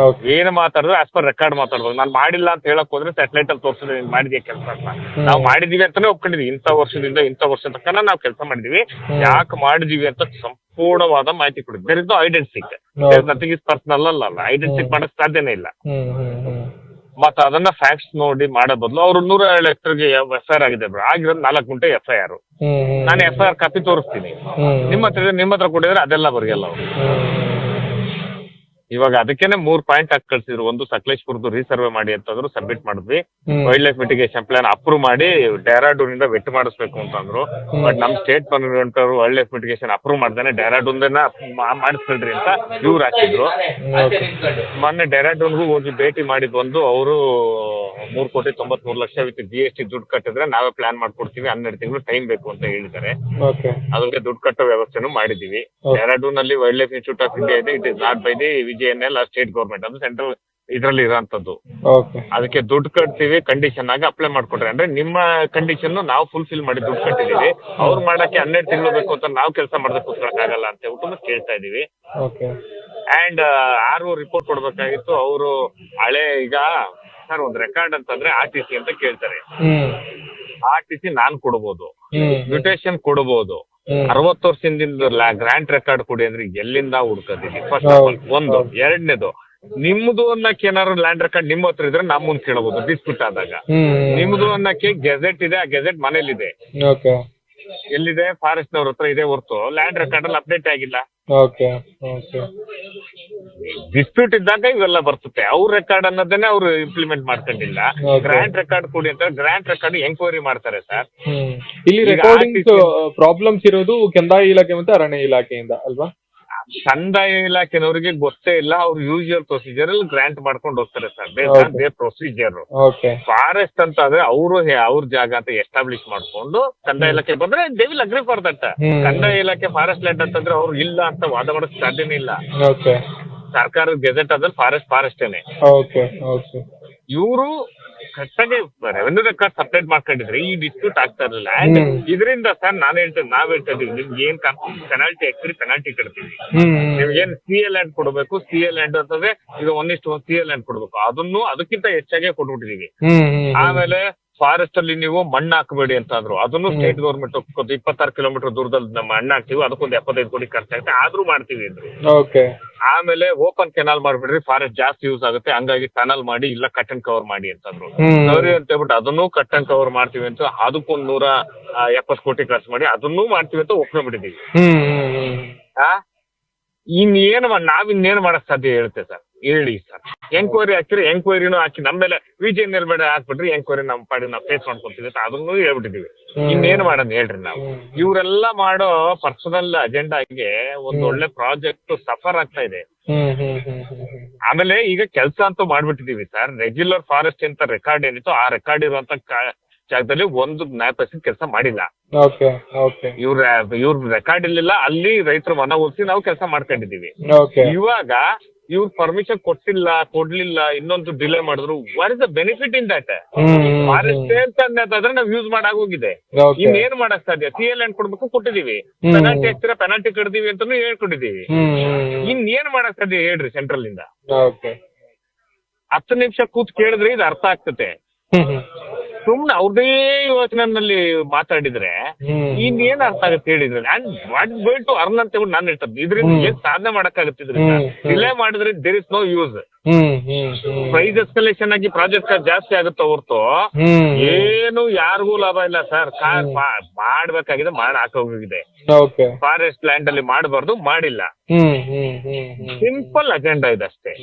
ಏನ್ ಮಾತಾಡಿದ್ರು ಆಸ್ ಪರ್ ರೆಕಾರ್ಡ್ ಮಾತಾಡ್ಬೋದು. ನಾನ್ ಮಾಡಿಲ್ಲ ಅಂತ ಹೇಳಕ್ ಹೋದ್ರೆ ಸ್ಯಾಟಲೈಟ್ ಅಲ್ಲಿ ತೋರಿಸಿದ್ರೆ ನೀನ್ ಮಾಡಿದ್ಯಾ ಕೆಲಸ ಅಂತ. ನಾವು ಮಾಡಿದೀವಿ ಅಂತಾನೆ ಒಪ್ಕೊಂಡಿದೀವಿ, ಇಂಥ ವರ್ಷದಿಂದ ಇಂಥ ವರ್ಷ ತನಕ ನಾವು ಕೆಲಸ ಮಾಡಿದೀವಿ, ಯಾಕೆ ಮಾಡಿದೀವಿ ಅಂತ ಸಂಪೂರ್ಣವಾದ ಮಾಹಿತಿ ಕೊಡಿದ್ವಿ. There is no identic, nothing is personal ಅಲ್ಲ, ಐಡೆಂಟಿಕ್ ಮಾಡಕ್ ಸಾಧ್ಯನೇ ಇಲ್ಲ. ಮತ್ತೆ ಅದನ್ನ ಫ್ಯಾಕ್ಟ್ಸ್ ನೋಡಿ ಮಾಡೋ ಬದಲು ಅವ್ರು 107 ಎಕರೆಗೆ FIR ಆಗಿದೆ ಬ್ರೋ, ಆಗಿರೋದು 4 ಗುಂಟೆ FIR. ನಾನು FIR ಕಾಪಿ ತೋರಿಸ್ತೀನಿ, ನಿಮ್ಮ ಹತ್ರ ಕೊಟ್ಟಿದ್ರೆ ಅದೆಲ್ಲ ಬರೆಯಲ್ಲ ಅವರು. ಇವಾಗ ಅದಕ್ಕೇನೆ 3 ಪಾಯಿಂಟ್ ಹಾಕಿ ಕಳ್ಸಿದ್ರು. ಒಂದು ಸಕಲೇಶ್ಪುರದ್ದು ರೀಸರ್ವೆ ಮಾಡಿ ಅಂತಂದ್ರು, ಸಬ್ಮಿಟ್ ಮಾಡಿದ್ವಿ. Wild life mitigation plan approve ಮಾಡಿ ಡೆಹ್ರಾಡೂನ್ ಇಂದ ವೆಟ್ ಮಾಡಿಸ್ಬೇಕು ಅಂತಂದ್ರು. ಬಟ್ ನಮ್ ಸ್ಟೇಟ್ ಪರ್ಮನೆಂಟ್ ಅವರು ವೈಲ್ಡ್ ಲೈಫ್ ಮಿಟಿಗೇಷನ್ ಅಪ್ರೂವ್ ಮಾಡ್ದೇನೆ ಡೆಹ್ರಾಡೂನ್ ಮಾಡಿಸ್ಕೊಳ್ರಿ ಅಂತ ಇವ್ರು ಹಾಕಿದ್ರು. ಮೊನ್ನೆ ಡೆಹ್ರಾಡೂನ್ಗೂ ಹೋಗಿ ಭೇಟಿ ಮಾಡಿ ಬಂದು ಅವರು 3,93,00,000 ವಿತ್ GST ದುಡ್ಡು ಕಟ್ಟಿದ್ರೆ ನಾವೇ ಪ್ಲಾನ್ ಮಾಡ್ಕೊಡ್ತೀವಿ, 12 ತಿಂಗಳು ಟೈಮ್ ಬೇಕು ಅಂತ ಹೇಳಿದ್ದಾರೆ. ಅದಕ್ಕೆ ದುಡ್ಡು ಕಟ್ಟೋ ವ್ಯವಸ್ಥೆನೂ ಮಾಡಿದೀವಿ. ಡೆಹ್ರಾಡೂನ್ ಅಲ್ಲಿ wild life institute of India ಇದೆ, it is not by the VGNL state government, ಅದು ಸೆಂಟ್ರಲ್ ಇದ್ರಲ್ಲಿ ಇರೋಂಥದ್ದು. ಅದಕ್ಕೆ ದುಡ್ಡು ಕಟ್ತೀವಿ, ಕಂಡೀಷನ್ ಆಗಿ ಅಪ್ಲೈ ಮಾಡ್ಕೊಡ್ರಿ ಅಂದ್ರೆ ನಿಮ್ಮ ಕಂಡೀಷನ್ ನಾವು ಫುಲ್ಫಿಲ್ ಮಾಡಿ ದುಡ್ಡು ಕಟ್ಟಿದೀವಿ. ಅವ್ರು ಮಾಡಕ್ಕೆ 12 ತಿಂಗಳು ಬೇಕು ಅಂತ ನಾವು ಕೆಲಸ ಮಾಡೋದಕ್ಕೆ ಕೂತ್ಕೊಳಕ್ಕಾಗಲ್ಲ ಅಂತ ಹೇಳ್ಬಿಟ್ಟು ಕೇಳ್ತಾ ಇದೀವಿ. ಅಂಡ್ RO ರಿಪೋರ್ಟ್ ಕೊಡ್ಬೇಕಾಗಿತ್ತು. ಅವರು ಹಳೆ ಈಗ ಸರ್ ಒಂದು ರೆಕಾರ್ಡ್ ಅಂತಂದ್ರೆ RTC ಅಂತ ಕೇಳ್ತಾರೆ. RTC ನಾನ್ ಕೊಡ್ಬೋದು, ಮ್ಯೂಟೇಶನ್ ಕೊಡ್ಬೋದು. 60 ವರ್ಷದಿಂದ ಗ್ರಾಂಟ್ ರೆಕಾರ್ಡ್ ಕೊಡಿ ಅಂದ್ರೆ ಎಲ್ಲಿಂದ ಹುಡ್ಕೋದಿದೆ? ಫಸ್ಟ್ ಆಫ್ ಆಲ್ ಒಂದು. ಎರಡನೇದು, ನಿಮ್ದು ಅನ್ನಕ್ಕೆ ಏನಾದ್ರು ಲ್ಯಾಂಡ್ ರೆಕಾರ್ಡ್ ನಿಮ್ಮ ಹತ್ರ ಇದ್ರೆ ನಮ್ಮ ಮುಂದೆ ಕೇಳಬಹುದು ಡಿಸ್ಪ್ಯೂಟ್ ಆದಾಗ. ನಿಮ್ದು ಅನ್ನಕ್ಕೆ ಗೆಜೆಟ್ ಇದೆ, ಆ ಗೆಜೆಟ್ ಮನೇಲಿದೆ, ಎಲ್ಲಿದೆ? ಫಾರೆಸ್ಟ್ ನವ್ರ ಹತ್ರ ಇದೆ ಹೊರತು ಲ್ಯಾಂಡ್ ರೆಕಾರ್ಡ್ ಅಲ್ಲಿ ಅಪ್ಡೇಟ್ ಆಗಿಲ್ಲ. ಡಿಸ್ಪ್ಯೂಟ್ ಇದ್ದಾಗ ಇವೆಲ್ಲ ಬರ್ತದೆ. ಅವ್ರ ರೆಕಾರ್ಡ್ ಅನ್ನೋದನ್ನೇ ಅವ್ರು ಇಂಪ್ಲಿಮೆಂಟ್ ಮಾಡ್ಕೊಂಡಿಲ್ಲ. ಗ್ರಾಂಟ್ ರೆಕಾರ್ಡ್ ಕೊಡಿ ಅಂತ ಗ್ರಾಂಟ್ ರೆಕಾರ್ಡ್ ಎಂಕ್ವೈರಿ ಮಾಡ್ತಾರೆ ಸರ್. ಇಲ್ಲಿ ರೆಕಾರ್ಡಿಂಗ್ ಪ್ರಾಬ್ಲಮ್ಸ್ ಇರೋದು ಕಂದಾಯ ಇಲಾಖೆ ಮತ್ತು ಅರಣ್ಯ ಇಲಾಖೆಯಿಂದ ಅಲ್ವಾ? ಕಂದಾಯ ಇಲಾಖೆನವರಿಗೆ ಗೊತ್ತೇ ಇಲ್ಲ. ಅವ್ರು ಯೂಶುವಲ್ ಪ್ರೊಸೀಜರ್ ಅಲ್ಲಿ ಗ್ರಾಂಟ್ ಮಾಡ್ಕೊಂಡು ಹೋಗ್ತಾರೆ ಸರ್, ಬೇರೆ ಪ್ರೊಸೀಜರ್. ಫಾರೆಸ್ಟ್ ಅಂತ ಆದ್ರೆ ಅವ್ರ ಜಾಗ ಅಂತ ಎಸ್ಟಾಬ್ಲಿಷ್ ಮಾಡ್ಕೊಂಡು ಕಂದಾಯ ಇಲಾಖೆ ಬಂದ್ರೆ they will agree for that. ಕಂದಾಯ ಇಲಾಖೆ ಫಾರೆಸ್ಟ್ ಲ್ಯಾಂಡ್ ಅಂತಂದ್ರೆ ಅವ್ರು ಇಲ್ಲ ಅಂತ ವಾದ ಮಾಡಕ್ ಸಾಧ್ಯನೇ ಇಲ್ಲ. ಸರ್ಕಾರದ ಗೆಜೆಟ್ ಆದ್ರೆ ಫಾರೆಸ್ಟೇನೆ. ಇವರು ಕರೆಕ್ಟಾಗಿ ರೆವೆನ್ಯೂ ರೆಕಾರ್ಡ್ ಸಪ್ರೇಟ್ ಮಾಡ್ಕೊಂಡಿದ್ರೆ ಈ ಡಿಸ್ಪ್ಯೂಟ್ ಆಗ್ತಾ ಇರಲಿಲ್ಲ. ಅಂಡ್ ಇದರಿಂದ ಸರ್ ನಾವ್ ಹೇಳ್ತಾ ಇದೀವಿ, ನಿಮ್ಗೆ ಏನ್ ಪೆನಾಲ್ಟಿ ಹಾಕ್ತೀರಿ ಪೆನಾಲ್ಟಿ ಕಟ್ತೀವಿ. ನಿಮ್ಗೆ ಏನ್ CA ಲ್ಯಾಂಡ್ ಕೊಡಬೇಕು, CA ಲ್ಯಾಂಡ್ ಅಂತಂದ್ರೆ ಈಗ 1:1 CA ಲ್ಯಾಂಡ್ ಕೊಡ್ಬೇಕು, ಅದನ್ನು ಅದಕ್ಕಿಂತ ಹೆಚ್ಚಾಗೆ ಕೊಟ್ಬಿಟ್ಟಿದೀವಿ. ಆಮೇಲೆ ಫಾರೆಸ್ಟ್ ಅಲ್ಲಿ ನೀವು ಮಣ್ಣು ಹಾಕಬೇಡಿ ಅಂತ ಅಂದ್ರು, ಅದನ್ನು ಸ್ಟೇಟ್ ಗೌರ್ಮೆಂಟ್ 26 ಕಿಲೋಮೀಟರ್ ದೂರದಲ್ಲಿ ನಮ್ಮ ಮಣ್ಣು ಹಾಕ್ತಿವಿ, ಅದಕ್ಕೊಂದು 75 ಕೋಟಿ ಖರ್ಚಾಗುತ್ತೆ, ಆದ್ರೂ ಮಾಡ್ತೀವಿ ಅಂದ್ರು. ಆಮೇಲೆ ಓಪನ್ ಕೆನಾಲ್ ಮಾಡ್ಬಿಡ್ರಿ, ಫಾರೆಸ್ಟ್ ಜಾಸ್ತಿ ಯೂಸ್ ಆಗುತ್ತೆ, ಹಂಗಾಗಿ ಟನಲ್ ಮಾಡಿ ಇಲ್ಲ ಕಟ್ ಅಂಡ್ ಕವರ್ ಮಾಡಿ ಅಂತಂದ್ರು. ಸರಿ ಅಂತ ಹೇಳ್ಬಿಟ್ಟು ಅದನ್ನು ಕಟ್ ಅಂಡ್ ಕವರ್ ಮಾಡ್ತೀವಿ ಅಂತ ಅದಕ್ಕೊಂದು 170 ಕೋಟಿ ಖರ್ಚು ಮಾಡಿ ಅದನ್ನೂ ಮಾಡ್ತೀವಿ ಅಂತ ಒಪ್ಕೊಂಡ್ಬಿಟ್ಟಿದೀವಿ. ನಾವಿನ್ನೇನು ಮಾಡಕ್ ಸಾಧ್ಯ ಹೇಳುತ್ತೆ ಸರ್? ಹೇಳಿ ಸರ್. ಎಂಕ್ವೈರಿ ಹಾಕಿರಿ, ಎಂಕ್ವೈರಿನೂ ಹಾಕಿ ನಮ್ಮ ಮೇಲೆ ವಿಜಿಎನ್ಎಲ್ ಬೇಡ ಹಾಕ್ಬಿಟ್ರಿ, ಎಂಕ್ವೈರಿ ನಮ್ಮ ಪಾಡಿ ನಾವು ಫೇಸ್ ಮಾಡ್ಕೊತೀವಿ ಅಂತ ಅದನ್ನೂ ಹೇಳ್ಬಿಟ್ಟಿದೀವಿ. ಇನ್ನೇನು ಮಾಡೋಣ ಹೇಳ್ರಿ ನಾವು? ಇವರೆಲ್ಲ ಮಾಡೋ ಪರ್ಸನಲ್ ಅಜೆಂಡಾಗೆ ಒಂದು ಒಳ್ಳೆ ಪ್ರಾಜೆಕ್ಟ್ ಸಫರ್ ಆಗ್ತಾ ಇದೆ. ಆಮೇಲೆ ಈಗ ಕೆಲಸ ಅಂತೂ ಮಾಡ್ಬಿಟ್ಟಿದೀವಿ ಸರ್. ರೆಗ್ಯುಲರ್ ಫಾರೆಸ್ಟ್ ಅಂತ ರೆಕಾರ್ಡ್ ಏನಿತ್ತು ಆ ರೆಕಾರ್ಡ್ ಇರುವಂತ ಜಾಗದಲ್ಲಿ ಒಂದು ನ್ಯಾಯ ಕೆಲಸ ಮಾಡಿಲ್ಲ. ಇವ್ರ ರೆಕಾರ್ಡ್ ಇರ್ಲಿಲ್ಲ, ಅಲ್ಲಿ ರೈತರು ಮನ ಒಲಿಸಿ ನಾವು ಕೆಲಸ ಮಾಡ್ಕೊಂಡಿದೀವಿ. ಇವಾಗ ಇವ್ರು ಪರ್ಮಿಷನ್ ಕೊಡ್ಲಿಲ್ಲ, ಇನ್ನೊಂದು ಡಿಲೇ ಮಾಡಿದ್ರು. What is the benefit in that? Forest ಅಂತ ನಾವು ಯೂಸ್ ಮಾಡಾಗೋಗಿದೆ. ಇನ್ನೇನ್ ಮಾಡಕ್ ಸಾಧ್ಯ? CA ಲ್ಯಾಂಡ್ ಕೊಡ್ಬೇಕು, ಕೊಟ್ಟಿದೀವಿ. ಪೆನಾಲ್ಟಿ ಹಾಕ್ತೀರಾ, ಪೆನಾಲ್ಟಿ ಕಟ್ತೀವಿ ಅಂತಾನು ಹೇಳ್ಕೊಂಡಿದೀವಿ. ಇನ್ನೇನ್ ಮಾಡಕ್ ಸಾಧ್ಯ ಹೇಳ್ರಿ? ಸೆಂಟ್ರಲ್ ಇಂದ 10 ನಿಮಿಷ ಕೂತ್ ಕೇಳಿದ್ರೆ ಇದು ಅರ್ಥ ಆಗ್ತದೆ. ಸುಮ್ನೆ ಅವ್ರದೇ ಯೋಚನೆನಲ್ಲಿ ಮಾತಾಡಿದ್ರೆ ಇನ್ನೇನ್ ಅರ್ಥ ಆಗುತ್ತೆ ಹೇಳಿದ್ರೆ ವಾಟ್ ಗೋಯಿಂಗ್ ಟು ಅರ್ನ್ ಅಂತ ಹೇಳಿ ನಾನು ಹೇಳ್ತೇನೆ. ಇದರಿಂದ ಏನ್ ಸಾಧನೆ ಮಾಡಕ್ಕಾಗುತ್ತೆ? ಇದರಿಂದ ಡಿಲೇ ಮಾಡಿದ್ರೆ there is no use. Price escalation ಆಗಿ ಪ್ರಾಜೆಕ್ಟ್ ಜಾಸ್ತಿ ಆಗುತ್ತೆ ಹೊರತು ಏನು ಯಾರಿಗೂ ಲಾಭ ಇಲ್ಲ ಸರ್. ಮಾಡ್ಬೇಕಾಗಿದೆ ಹಾಕೋಗಿದೆ. ಫಾರೆಸ್ಟ್ ಲ್ಯಾಂಡ್ ಅಲ್ಲಿ ಮಾಡಬಾರ್ದು, ಮಾಡಿಲ್ಲ. ಸಿಂಪಲ್ ಅಜೆಂಡಾ ಇದೆ ಅಷ್ಟೇ.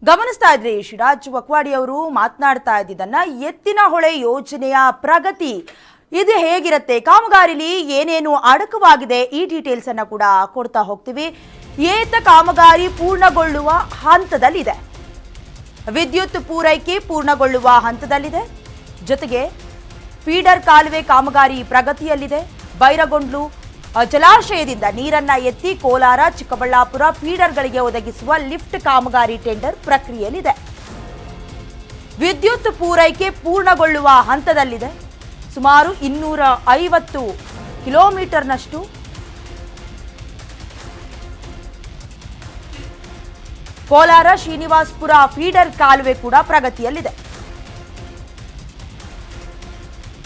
ಗಮನಿಸ್ತಾ ಇದ್ರಿ ಶಿರಾಜ್ ವಕ್ವಾಡಿ ಅವರು ಮಾತನಾಡ್ತಾ ಇದ್ದಿದ್ದನ್ನ. ಎತ್ತಿನ ಹೊಳೆ ಯೋಜನೆಯ ಪ್ರಗತಿ ಇದು ಹೇಗಿರುತ್ತೆ, ಕಾಮಗಾರಿಲಿ ಏನೇನು ಅಡಕವಾಗಿದೆ, ಈ ಡೀಟೇಲ್ಸ್ ಅನ್ನ ಕೂಡ ಕೊಡ್ತಾ ಹೋಗ್ತೀವಿ. ಏತ ಕಾಮಗಾರಿ ಪೂರ್ಣಗೊಳ್ಳುವ ಹಂತದಲ್ಲಿದೆ, ವಿದ್ಯುತ್ ಪೂರೈಕೆ ಪೂರ್ಣಗೊಳ್ಳುವ ಹಂತದಲ್ಲಿದೆ. ಜೊತೆಗೆ ಫೀಡರ್ ಕಾಲುವೆ ಕಾಮಗಾರಿ ಪ್ರಗತಿಯಲ್ಲಿದೆ. ಬೈರಗೊಂಡ್ಲು ಜಲಾಶಯದಿಂದ ನೀರನ್ನ ಎತ್ತಿ ಕೋಲಾರ ಚಿಕ್ಕಬಳ್ಳಾಪುರ ಫೀಡರ್ಗಳಿಗೆ ಒದಗಿಸುವ ಲಿಫ್ಟ್ ಕಾಮಗಾರಿ ಟೆಂಡರ್ ಪ್ರಕ್ರಿಯೆಯಲ್ಲಿದೆ. ವಿದ್ಯುತ್ ಪೂರೈಕೆ ಪೂರ್ಣಗೊಳ್ಳುವ ಹಂತದಲ್ಲಿದೆ. ಸುಮಾರು 250 ಕಿಲೋಮೀಟರ್ನಷ್ಟು ಕೋಲಾರ ಶ್ರೀನಿವಾಸಪುರ ಫೀಡರ್ ಕಾಲುವೆ ಕೂಡ ಪ್ರಗತಿಯಲ್ಲಿದೆ.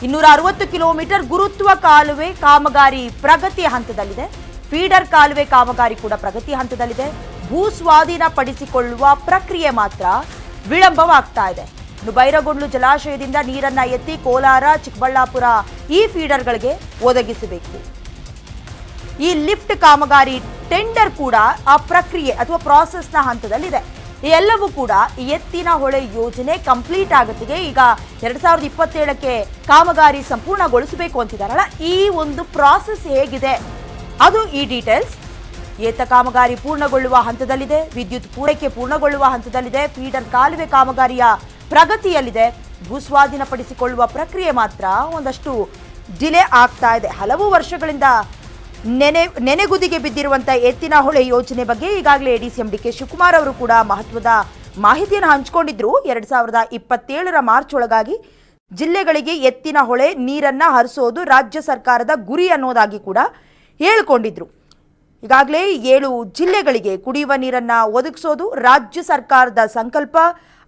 260 ಕಿಲೋಮೀಟರ್ ಗುರುತ್ವ ಕಾಲುವೆ ಕಾಮಗಾರಿ ಪ್ರಗತಿ ಹಂತದಲ್ಲಿದೆ. ಫೀಡರ್ ಕಾಲುವೆ ಕಾಮಗಾರಿ ಕೂಡ ಪ್ರಗತಿ ಹಂತದಲ್ಲಿದೆ. ಭೂ ಸ್ವಾಧೀನ ಪಡಿಸಿಕೊಳ್ಳುವ ಪ್ರಕ್ರಿಯೆ ಮಾತ್ರ ವಿಳಂಬವಾಗ್ತಾ ಇದೆ. ಇನ್ನು ಬೈರಗೊಂಡ್ಲು ಜಲಾಶಯದಿಂದ ನೀರನ್ನ ಎತ್ತಿ ಕೋಲಾರ ಚಿಕ್ಕಬಳ್ಳಾಪುರ ಈ ಫೀಡರ್ಗಳಿಗೆ ಒದಗಿಸಬೇಕು. ಈ ಲಿಫ್ಟ್ ಕಾಮಗಾರಿ ಟೆಂಡರ್ ಕೂಡ ಆ ಪ್ರಕ್ರಿಯೆ ಅಥವಾ ಪ್ರಾಸೆಸ್ನ ಹಂತದಲ್ಲಿದೆ. ಎಲ್ಲವೂ ಕೂಡ ಎತ್ತಿನ ಹೊಳೆ ಯೋಜನೆ ಕಂಪ್ಲೀಟ್ ಆಗುತ್ತಿಗೆ ಈಗ 2027ಕ್ಕೆ ಕಾಮಗಾರಿ ಸಂಪೂರ್ಣಗೊಳಿಸಬೇಕು ಅಂತಿದ್ದಾರಲ್ಲ, ಈ ಒಂದು ಪ್ರಾಸೆಸ್ ಹೇಗಿದೆ ಅದು ಈ ಡೀಟೇಲ್ಸ್. ಏತ ಕಾಮಗಾರಿ ಪೂರ್ಣಗೊಳ್ಳುವ ಹಂತದಲ್ಲಿದೆ, ವಿದ್ಯುತ್ ಪೂರೈಕೆ ಪೂರ್ಣಗೊಳ್ಳುವ ಹಂತದಲ್ಲಿದೆ, ಫೀಡರ್ ಕಾಲುವೆ ಕಾಮಗಾರಿಯ ಪ್ರಗತಿಯಲ್ಲಿದೆ. ಭೂಸ್ವಾಧೀನ ಪಡಿಸಿಕೊಳ್ಳುವ ಪ್ರಕ್ರಿಯೆ ಮಾತ್ರ ಒಂದಷ್ಟು ಡಿಲೇ ಆಗ್ತಾ ಇದೆ. ಹಲವು ವರ್ಷಗಳಿಂದ ನೆನೆಗುದಿಗೆ ಬಿದ್ದಿರುವಂಥ ಎತ್ತಿನ ಹೊಳೆ ಯೋಜನೆ ಬಗ್ಗೆ ಈಗಾಗಲೇ ಡಿಸಿಎಂ ಡಿ ಕೆ ಶಿವಕುಮಾರ್ ಅವರು ಕೂಡ ಮಹತ್ವದ ಮಾಹಿತಿಯನ್ನು ಹಂಚಿಕೊಂಡಿದ್ರು. 2027ರ ಮಾರ್ಚ್ ಒಳಗಾಗಿ ಜಿಲ್ಲೆಗಳಿಗೆ ಎತ್ತಿನ ಹೊಳೆ ನೀರನ್ನ ಹರಿಸೋದು ರಾಜ್ಯ ಸರ್ಕಾರದ ಗುರಿ ಅನ್ನೋದಾಗಿ ಕೂಡ ಹೇಳಿಕೊಂಡಿದ್ರು. ಈಗಾಗಲೇ 7 ಜಿಲ್ಲೆಗಳಿಗೆ ಕುಡಿಯುವ ನೀರನ್ನ ಒದಗಿಸೋದು ರಾಜ್ಯ ಸರ್ಕಾರದ ಸಂಕಲ್ಪ.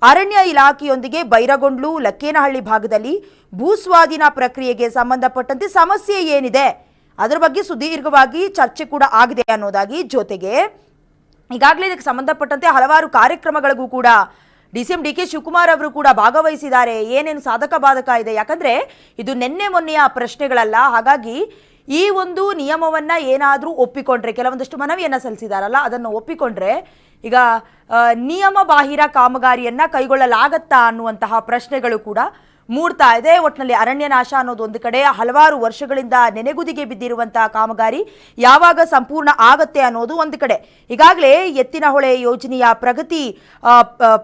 ಅರಣ್ಯ ಇಲಾಖೆಯೊಂದಿಗೆ ಬೈರಗೊಂಡ್ಲು ಲಕ್ಕೇನಹಳ್ಳಿ ಭಾಗದಲ್ಲಿ ಭೂಸ್ವಾಧೀನ ಪ್ರಕ್ರಿಯೆಗೆ ಸಂಬಂಧಪಟ್ಟಂತೆ ಸಮಸ್ಯೆ ಏನಿದೆ ಅದರ ಬಗ್ಗೆ ಸುದೀರ್ಘವಾಗಿ ಚರ್ಚೆ ಕೂಡ ಆಗಿದೆ ಅನ್ನೋದಾಗಿ, ಜೊತೆಗೆ ಈಗಾಗಲೇ ಇದಕ್ಕೆ ಸಂಬಂಧಪಟ್ಟಂತೆ ಹಲವಾರು ಕಾರ್ಯಕ್ರಮಗಳಿಗೂ ಕೂಡ ಡಿಸಿಎಂ ಡಿ ಕೆ ಶಿವಕುಮಾರ್ ಅವರು ಕೂಡ ಭಾಗವಹಿಸಿದ್ದಾರೆ. ಏನೇನು ಸಾಧಕ ಬಾಧಕ ಇದೆ, ಯಾಕಂದ್ರೆ ಇದು ನಿನ್ನೆ ಮೊನ್ನೆಯ ಪ್ರಶ್ನೆಗಳಲ್ಲ. ಹಾಗಾಗಿ ಈ ಒಂದು ನಿಯಮವನ್ನ ಏನಾದರೂ ಒಪ್ಪಿಕೊಂಡ್ರೆ, ಕೆಲವೊಂದಷ್ಟು ಮನವಿಯನ್ನ ಸಲ್ಲಿಸಿದಾರಲ್ಲ ಅದನ್ನು ಒಪ್ಪಿಕೊಂಡ್ರೆ ಈಗ ನಿಯಮ ಬಾಹಿರ ಕಾಮಗಾರಿಯನ್ನ ಕೈಗೊಳ್ಳಲಾಗತ್ತಾ ಅನ್ನುವಂತಹ ಪ್ರಶ್ನೆಗಳು ಕೂಡ ಮೂಡ್ತಾ ಇದೆ. ಒಟ್ಟಿನಲ್ಲಿ ಅರಣ್ಯ ನಾಶ ಅನ್ನೋದು ಒಂದು ಕಡೆ, ಹಲವಾರು ವರ್ಷಗಳಿಂದ ನೆನೆಗುದಿಗೆ ಬಿದ್ದಿರುವಂತಹ ಕಾಮಗಾರಿ ಯಾವಾಗ ಸಂಪೂರ್ಣ ಆಗತ್ತೆ ಅನ್ನೋದು ಒಂದು ಕಡೆ. ಈಗಾಗಲೇ ಎತ್ತಿನ ಹೊಳೆ ಯೋಜನೆಯ ಪ್ರಗತಿ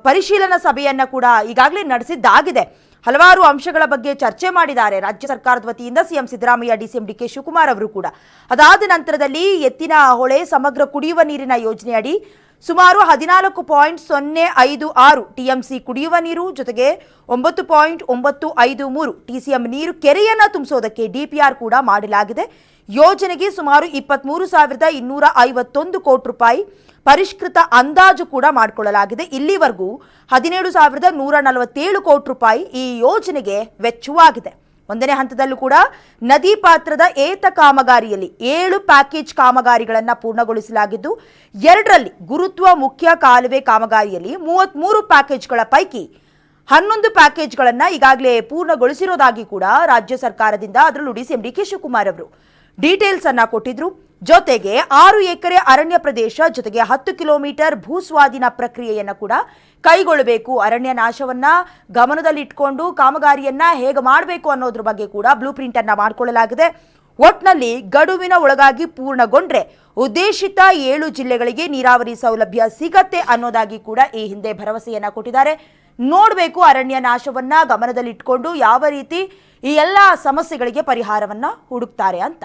ಪರಿಶೀಲನಾ ಸಭೆಯನ್ನ ಕೂಡ ಈಗಾಗಲೇ ನಡೆಸಿದ್ದಾಗಿದೆ. ಹಲವಾರು ಅಂಶಗಳ ಬಗ್ಗೆ ಚರ್ಚೆ ಮಾಡಿದ್ದಾರೆ ರಾಜ್ಯ ಸರ್ಕಾರದ ವತಿಯಿಂದ CM Siddaramaiah, DCM D K Shivakumar ಅವರು ಕೂಡ. ಅದಾದ ನಂತರದಲ್ಲಿ ಎತ್ತಿನ ಹೊಳೆ ಸಮಗ್ರ ಕುಡಿಯುವ ನೀರಿನ ಯೋಜನೆಯಡಿ ಸುಮಾರು 14.056 ಟಿಎಂಸಿ ಕುಡಿಯುವ ನೀರು, ಜೊತೆಗೆ 9.953 ಟಿಸಿಎಂ ನೀರು ಕೆರೆಯನ್ನ ತುಂಬಿಸೋದಕ್ಕೆ ಡಿಪಿಆರ್ ಕೂಡ ಮಾಡಲಾಗಿದೆ. ಯೋಜನೆಗೆ ಸುಮಾರು 23,251 ಕೋಟಿ ರೂಪಾಯಿ ಪರಿಷ್ಕೃತ ಅಂದಾಜು ಕೂಡ ಮಾಡಿಕೊಳ್ಳಲಾಗಿದೆ. ಇಲ್ಲಿವರೆಗೂ 17,147 ಕೋಟಿ ರೂಪಾಯಿ ಈ ಯೋಜನೆಗೆ ವೆಚ್ಚವಾಗಿದೆ. ಒಂದನೇ ಹಂತದಲ್ಲೂ ಕೂಡ ನದಿ ಪಾತ್ರದ ಏತ ಕಾಮಗಾರಿಯಲ್ಲಿ 7 ಪ್ಯಾಕೇಜ್ ಕಾಮಗಾರಿಗಳನ್ನು ಪೂರ್ಣಗೊಳಿಸಲಾಗಿದ್ದು, 2ರಲ್ಲಿ ಗುರುತ್ವ ಮುಖ್ಯ ಕಾಲುವೆ ಕಾಮಗಾರಿಯಲ್ಲಿ 33 ಪ್ಯಾಕೇಜ್ಗಳ ಪೈಕಿ 11 ಪ್ಯಾಕೇಜ್ಗಳನ್ನು ಈಗಾಗಲೇ ಪೂರ್ಣಗೊಳಿಸಿರೋದಾಗಿ ಕೂಡ ರಾಜ್ಯ ಸರ್ಕಾರದಿಂದ, ಅದರಲ್ಲೂ ಡಿಸಿಎಂ ಡಿ ಕೆ ಶಿವಕುಮಾರ್ ಅವರು ಡೀಟೇಲ್ಸ್ ಅನ್ನ ಕೊಟ್ಟಿದ್ರು. ಜೊತೆಗೆ 6 ಎಕರೆ ಅರಣ್ಯ ಪ್ರದೇಶ, ಜೊತೆಗೆ 10 ಕಿಲೋಮೀಟರ್ ಭೂಸ್ವಾಧೀನ ಪ್ರಕ್ರಿಯೆಯನ್ನು ಕೂಡ ಕೈಗೊಳ್ಳಬೇಕು. ಅರಣ್ಯ ನಾಶವನ್ನ ಗಮನದಲ್ಲಿಟ್ಕೊಂಡು ಕಾಮಗಾರಿಯನ್ನ ಹೇಗೆ ಮಾಡಬೇಕು ಅನ್ನೋದ್ರ ಬಗ್ಗೆ ಕೂಡ ಬ್ಲೂ ಪ್ರಿಂಟ್ ಅನ್ನ ಮಾಡಿಕೊಳ್ಳಲಾಗಿದೆ. ಒಟ್ನಲ್ಲಿ ಗಡುವಿನ ಒಳಗಾಗಿ ಪೂರ್ಣಗೊಂಡ್ರೆ ಉದ್ದೇಶಿತ 7 ಜಿಲ್ಲೆಗಳಿಗೆ ನೀರಾವರಿ ಸೌಲಭ್ಯ ಸಿಗತ್ತೆ ಅನ್ನೋದಾಗಿ ಕೂಡ ಈ ಹಿಂದೆ ಭರವಸೆಯನ್ನ ಕೊಟ್ಟಿದ್ದಾರೆ. ನೋಡಬೇಕು ಅರಣ್ಯ ನಾಶವನ್ನ ಗಮನದಲ್ಲಿಟ್ಕೊಂಡು ಯಾವ ರೀತಿ ಈ ಎಲ್ಲ ಸಮಸ್ಯೆಗಳಿಗೆ ಪರಿಹಾರವನ್ನ ಹುಡುಕ್ತಾರೆ ಅಂತ.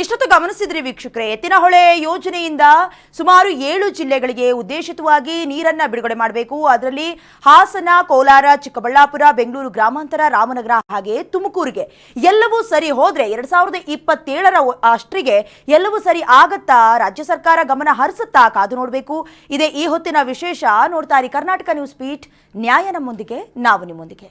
ಇಷ್ಟೊತ್ತು ಗಮನಿಸಿದ್ರಿ ವೀಕ್ಷಕರೇ, ಎತ್ತಿನಹೊಳೆ ಯೋಜನೆಯಿಂದ ಸುಮಾರು 7 ಜಿಲ್ಲೆಗಳಿಗೆ ಉದ್ದೇಶಿತವಾಗಿ ನೀರನ್ನ ಬಿಡುಗಡೆ ಮಾಡಬೇಕು. ಅದರಲ್ಲಿ ಹಾಸನ, ಕೋಲಾರ, ಚಿಕ್ಕಬಳ್ಳಾಪುರ, ಬೆಂಗಳೂರು ಗ್ರಾಮಾಂತರ, ರಾಮನಗರ ಹಾಗೆ ತುಮಕೂರಿಗೆ ಎಲ್ಲವೂ ಸರಿ ಹೋದ್ರೆ 2027ರ ಅಷ್ಟರಿಗೆ ಎಲ್ಲವೂ ಸರಿ ಆಗತ್ತಾ? ರಾಜ್ಯ ಸರ್ಕಾರ ಗಮನ ಹರಿಸುತ್ತಾ? ಕಾದು ನೋಡಬೇಕು. ಇದೇ ಈ ಹೊತ್ತಿನ ವಿಶೇಷ. ನೋಡ್ತಾ ಇರಿ ಕರ್ನಾಟಕ ನ್ಯೂಸ್ ಬೀಟ್. ನ್ಯಾಯ ನಮ್ಮೊಂದಿಗೆ, ನಾವು ನಿಮ್ಮೊಂದಿಗೆ.